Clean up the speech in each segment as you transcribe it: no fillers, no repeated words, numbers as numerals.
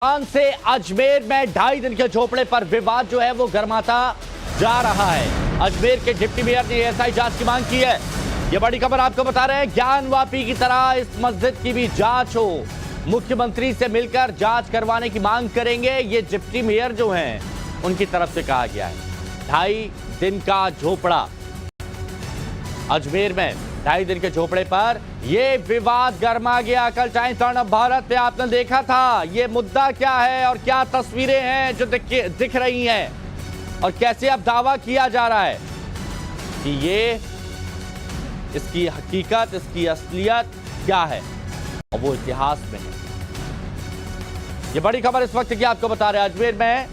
पाकिस्तान से अजमेर में 2.5 दिन के झोपड़े पर विवाद जो है वो गर्माता जा रहा है। अजमेर के डिप्टी मेयर ने एएसआई जांच की मांग की है। ये बड़ी खबर आपको बता रहे हैं। ज्ञानवापी की तरह इस मस्जिद की भी जांच हो, मुख्यमंत्री से मिलकर जांच करवाने की मांग करेंगे। ये डिप्टी मेयर जो हैं उनकी तरफ से कहा गया है। 2.5 दिन का झोपड़ा अजमेर में, 2.5 दिन के झोपड़े पर यह विवाद गर्मा गया। कल टाइम्स ऑफ भारत में आपने देखा था ये मुद्दा क्या है और क्या तस्वीरें हैं जो दिख रही हैं और कैसे अब दावा किया जा रहा है कि ये इसकी हकीकत, इसकी असलियत क्या है और वो इतिहास में है। ये बड़ी खबर इस वक्त की आपको बता रहे हैं। अजमेर में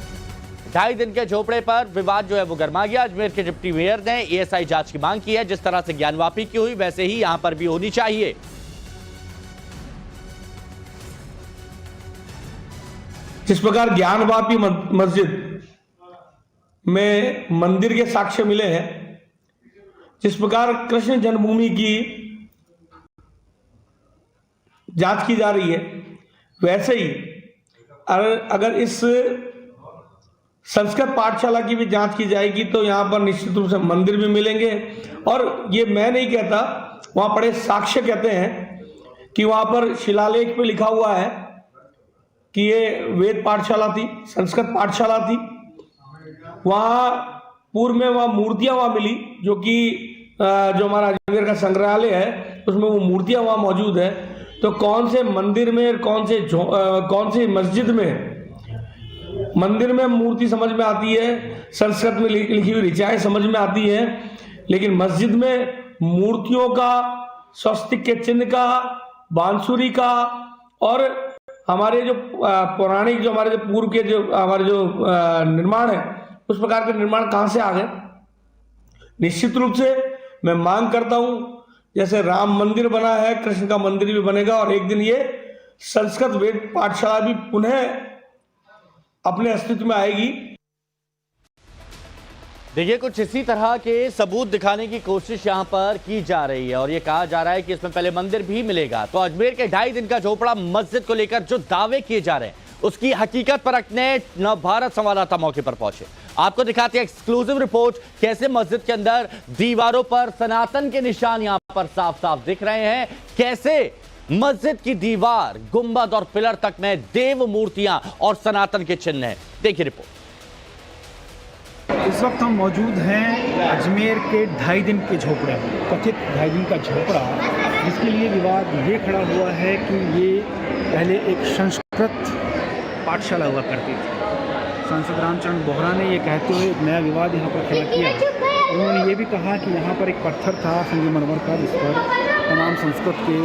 2.5 दिन के झोपड़े पर विवाद जो है वो गर्मा गया। अजमेर के डिप्टी मेयर ने एएसआई जांच की मांग की है। जिस तरह से ज्ञानवापी की हुई वैसे ही यहां पर भी होनी चाहिए। जिस प्रकार ज्ञानवापी मस्जिद में मंदिर के साक्ष्य मिले हैं, जिस प्रकार कृष्ण जन्मभूमि की जांच की जा रही है, वैसे ही अगर इस संस्कृत पाठशाला की भी जांच की जाएगी तो यहां पर निश्चित रूप से मंदिर भी मिलेंगे। और ये मैं नहीं कहता, वहां पड़े साक्ष्य कहते हैं कि वहां पर शिलालेख पे लिखा हुआ है कि ये वेद पाठशाला थी, संस्कृत पाठशाला थी। वहां पूर्व में वहां मूर्तियां वहां मिली, जो कि जो हमारा अजमेर का संग्रहालय है उसमें वो मूर्तियां वहां मौजूद है। तो कौन से मंदिर में, कौन से मस्जिद में, मंदिर में मूर्ति समझ में आती है, संस्कृत में लिखी हुई ऋचाएं समझ में आती है, लेकिन मस्जिद में मूर्तियों का, स्वस्तिक के चिन्ह का, बांसुरी का और हमारे जो पौराणिक, जो हमारे जो पूर्व के जो हमारे जो निर्माण है, उस प्रकार के निर्माण कहां से आ गए। निश्चित रूप से मैं मांग करता हूं, जैसे राम मंदिर बना है, कृष्ण का मंदिर भी बनेगा और एक दिन ये संस्कृत वेद पाठशाला भी पुनः अपने अस्तित्व में आएगी। देखिए, कुछ इसी तरह के सबूत दिखाने की कोशिश यहां पर की जा रही है और यह कहा जा रहा है कि इसमें पहले मंदिर भी मिलेगा। तो अजमेर के 2.5 दिन का झोपड़ा मस्जिद को लेकर जो दावे किए जा रहे हैं उसकी हकीकत परखने नवभारत संवाददाता मौके पर पहुंचे। आपको दिखाते हैं एक्सक्लूसिव रिपोर्ट, कैसे मस्जिद के अंदर दीवारों पर सनातन के निशान यहां पर साफ साफ दिख रहे हैं, कैसे मस्जिद की दीवार, गुंबद और पिलर तक में देव मूर्तियां और सनातन के चिन्ह हैं। देखिए रिपोर्ट। इस वक्त हम मौजूद हैं अजमेर के 2.5 दिन के झोपड़े, कथित 2.5 दिन का झोपड़ा, जिसके लिए विवाद ये खड़ा हुआ है कि ये पहले एक संस्कृत पाठशाला हुआ करती थी। सांसद रामचरण बोहरा ने ये कहते हुए एक नया विवाद यहाँ पर खड़ा किया। उन्होंने ये भी कहा कि यहाँ पर एक पत्थर था संगमरमर का, जिस पर तमाम संस्कृत के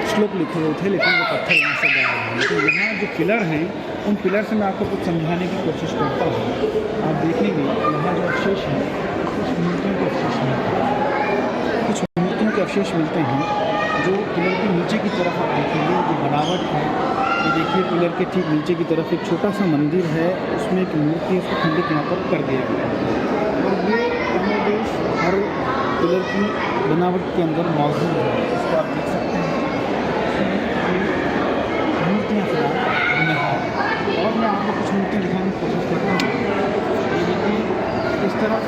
श्लोक लिखे हुए थे, लेकिन वो पत्थर यहाँ से गायब है। लेकिन यहाँ जो पिलर हैं, उन पिलर से मैं आपको कुछ समझाने की कोशिश करता हूँ। आप देखेंगे यहाँ जो अवशेष हैं, कुछ मूर्तियों के अवशेष मिलते हैं, कुछ मूर्तियों के अवशेष मिलते हैं जो पिलर के नीचे की तरफ आप देखेंगे जो बनावट है। ये देखिए, पिलर के ठीक नीचे की तरफ एक छोटा सा मंदिर है, उसमें एक मूर्ति है, उसको खंडित यहाँ पर कर दिया गया है और ये निर्देश हर पिलर की बनावट के अंदर मौजूद है। इसको आप देख सकते हैं, मूर्तियाँ फिलहाल नहीं। और मैं आपको कुछ मूर्ति दिखाने की कोशिश करता हूँ। ये देखिए, इस तरफ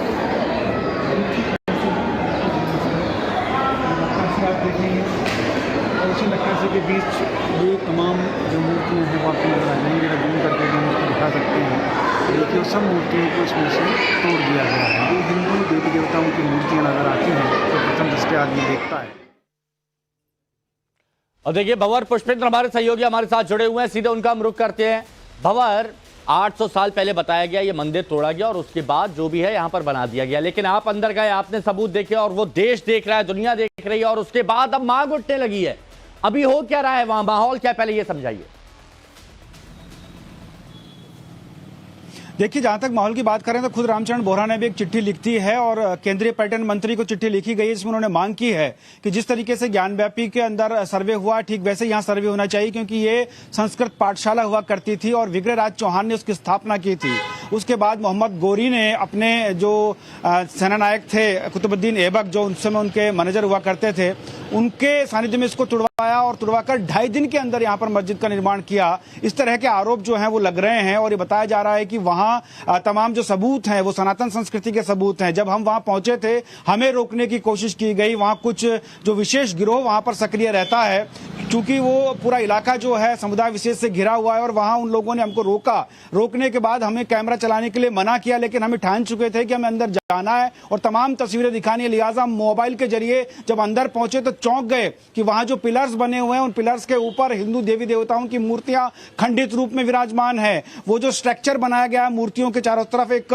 आप देखेंगे और उसी नक्काशी के बीच ये तमाम जो मूर्तियाँ हैं वो आपको नजर आ जाएंगी। अगर जूम करके हम उसको दिखा सकते हैं। देखिए, सब मूर्तियों को इसमें से तोड़ दिया गया है। ये हिंदू देवी देवताओं की मूर्तियाँ नजर आती हैं तो प्रथम दृष्टया आदमी देखता है। और देखिए, भंवर पुष्पेंद्र हमारे सहयोगी हमारे साथ जुड़े हुए हैं, सीधे उनका हम रुख करते हैं। भंवर, 800 साल पहले बताया गया ये मंदिर तोड़ा गया और उसके बाद जो भी है यहाँ पर बना दिया गया, लेकिन आप अंदर गए, आपने सबूत देखे और वो देश देख रहा है, दुनिया देख रही है और उसके बाद अब मांग उठने लगी है। अभी हो क्या रहा है वहां, माहौल क्या, पहले ये समझाइए। देखिए, जहाँ तक माहौल की बात करें तो खुद रामचरण बोहरा ने भी एक चिट्ठी लिखती है और केंद्रीय पर्यटन मंत्री को चिट्ठी लिखी गई है, जिसमें उन्होंने मांग की है कि जिस तरीके से ज्ञानव्यापी के अंदर सर्वे हुआ, ठीक वैसे यहाँ सर्वे होना चाहिए, क्योंकि ये संस्कृत पाठशाला हुआ करती थी और विग्रहराज चौहान ने उसकी स्थापना की थी। उसके बाद मोहम्मद गोरी ने अपने जो सेनानायक थे कुतुबुद्दीन ऐबक, जो उस समय उनके मैनेजर हुआ करते थे, उनके सानिध्य में इसको तुड़वाया और तुड़वाकर 2.5 दिन के अंदर यहाँ पर मस्जिद का निर्माण किया। इस तरह के आरोप जो हैं वो लग रहे हैं और ये बताया जा रहा है कि वहाँ तमाम जो सबूत हैं वो सनातन संस्कृति के सबूत हैं। जब हम वहाँ पहुंचे थे हमें रोकने की कोशिश की गई। वहाँ कुछ जो विशेष गिरोह वहाँ पर सक्रिय रहता है, क्योंकि वो पूरा इलाका जो है समुदाय विशेष से घिरा हुआ है और वहाँ उन लोगों ने हमको रोका। रोकने के बाद हमें कैमरा चलाने के लिए मना किया, लेकिन हमें ठान चुके थे कि हमें अंदर जाना है और तमाम तस्वीरें दिखानी है। लिहाजा हम मोबाइल के जरिए जब अंदर पहुंचे तो चौंक गए कि वहां जो पिलर्स बने हुए हैं उन पिलर्स के ऊपर हिंदू देवी देवताओं की मूर्तियां खंडित रूप में विराजमान है। वो जो स्ट्रक्चर बनाया गया है मूर्तियों के चारों तरफ एक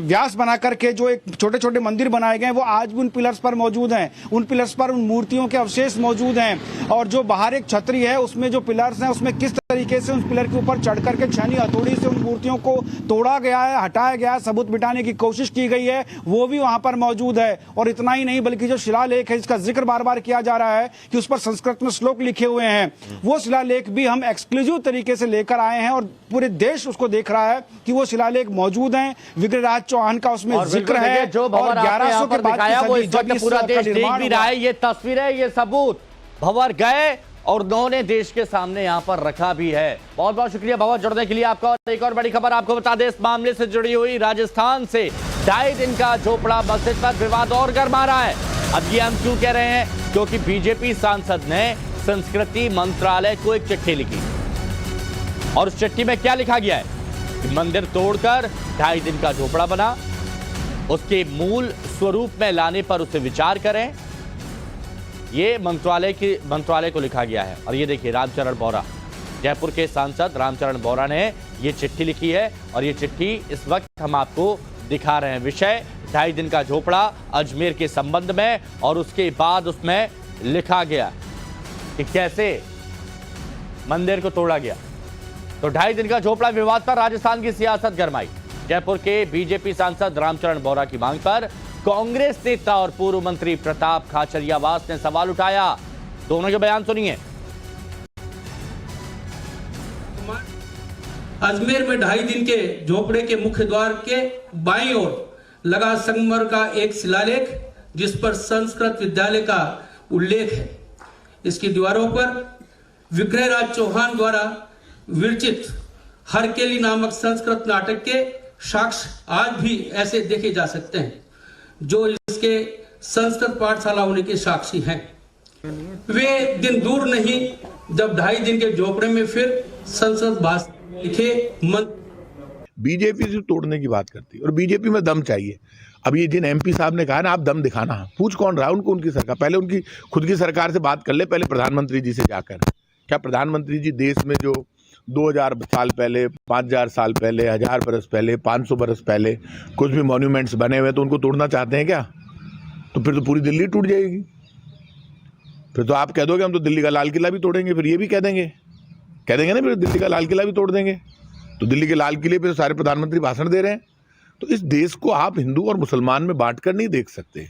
व्यास बना करके जो एक छोटे छोटे मंदिर बनाए गए हैं वो आज भी उन पिलर्स पर मौजूद हैं। उन पिलर्स पर उन मूर्तियों के अवशेष मौजूद हैं और जो बाहर एक छतरी है उसमें जो पिलर्स हैं उसमें किस तरीके से उस पिलर के ऊपर चढ़ करके छेनी हथौड़ी से उन मूर्तियों को तोड़ा गया है, हटाया गया है, सबूत मिटाने की कोशिश की गई है, वो भी वहां पर मौजूद है। और इतना ही नहीं बल्कि जो शिलालेख है जिसका जिक्र बार बार किया जा रहा है कि उस पर संस्कृत में श्लोक लिखे हुए हैं, वो शिलालेख भी हम एक्सक्लूसिव तरीके से लेकर आए हैं और पूरे देश उसको देख रहा है कि वो शिलालेख मौजूद हैं। विग्रहराज चौहान का उसमें जिक्र है जो भंवर आपने यहाँ पर दिखाया वो इस वक्त पूरा देश देख भी रहा है। ये तस्वीरें, ये सबूत भंवर गए और उन्होंने देश के सामने यहां पर रखा भी है। बहुत बहुत शुक्रिया भंवर जुड़ने के लिए आपका। और एक और बड़ी खबर आपको बता दें, इस मामले से जुड़ी हुई राजस्थान से 2.5 दिन का झोपड़ा मस्जिद पर विवाद और गर्मा रहा है। अब ये हम क्यों कह रहे हैं, क्योंकि बीजेपी सांसद ने संस्कृति मंत्रालय को एक चिट्ठी लिखी और उस चिट्ठी में क्या लिखा गया है कि मंदिर तोड़कर 2.5 दिन का झोपड़ा बना, उसके मूल स्वरूप में लाने पर उसे विचार करें। ये मंत्रालय को लिखा गया है। और ये देखिए रामचरण बोरा, जयपुर के सांसद रामचरण बोरा ने ये चिट्ठी लिखी है और ये चिट्ठी इस वक्त हम आपको दिखा रहे हैं। विषय 2.5 दिन का झोपड़ा अजमेर के संबंध में और उसके बाद उसमें लिखा गया कि कैसे मंदिर को तोड़ा गया। तो 2.5 दिन का झोपड़ा विवाद पर राजस्थान की सियासत गरमाई। जयपुर के बीजेपी सांसद रामचरण बोरा की मांग पर कांग्रेस नेता और पूर्व मंत्री प्रताप खाचरियावास ने सवाल उठाया। दोनों के बयान सुनिए। अजमेर में 2.5 दिन के झोपड़े के मुख्य द्वार के बाईं ओर लगा संगमरमर का एक शिलालेख जिस पर संस्कृत विद्यालय का उल्लेख है। इसकी दीवारों पर विग्रहराज चौहान द्वारा विरचित हरकेली नामक संस्कृत नाटक के साक्ष्य आज भी ऐसे देखे जा सकते हैं जो इसके संस्कृत पाठशाला होने के साक्षी हैं। वे दिन दूर नहीं जब 2.5 दिन के झोपड़े में फिर संस्कृत भाषा लिखे बीजेपी से तोड़ने की बात करती है और बीजेपी में दम चाहिए। अब ये जिन एमपी साहब ने कहा ना आप दम दिखाना, पूछ कौन रहा है उनको, उनकी सरकार पहले उनकी खुद की सरकार से बात कर ले, पहले प्रधानमंत्री जी से जाकर। क्या प्रधानमंत्री जी देश में जो 2000 साल पहले, 5000 साल पहले, 1000 बरस पहले, 500 बरस पहले कुछ भी मॉन्यूमेंट्स बने हुए तो उनको तोड़ना चाहते हैं क्या? तो फिर तो पूरी दिल्ली टूट जाएगी। फिर तो आप कह दोगे हम तो दिल्ली का लाल किला भी तोड़ेंगे, फिर ये भी कह देंगे ना फिर दिल्ली का लाल किला भी तोड़ देंगे। तो दिल्ली के लाल किले पे सारे प्रधानमंत्री भाषण दे रहे हैं। तो इस देश को आप हिंदू और मुसलमान में बांट कर नहीं देख सकते।